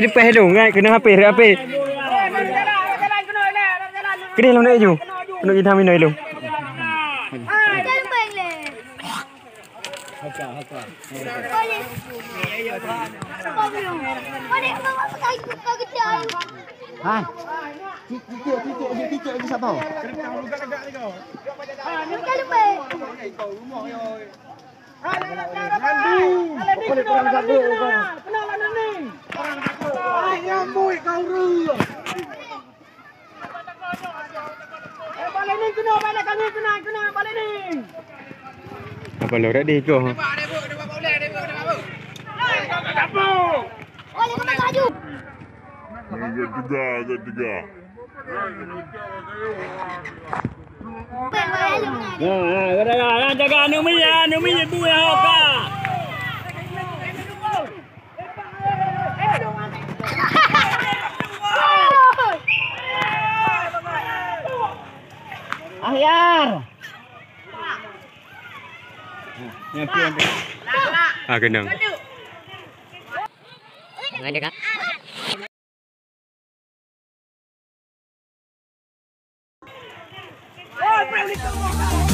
Pe dong ngay kena HP HP. Kini long dek ju. Kena kita minoi long. Hai. Cicik lagi siapa? Apa lo ready ko? Tiga. Jaga Numi ibu ya Oka. Ahyar. Ah kenang. Ada kak? Oh,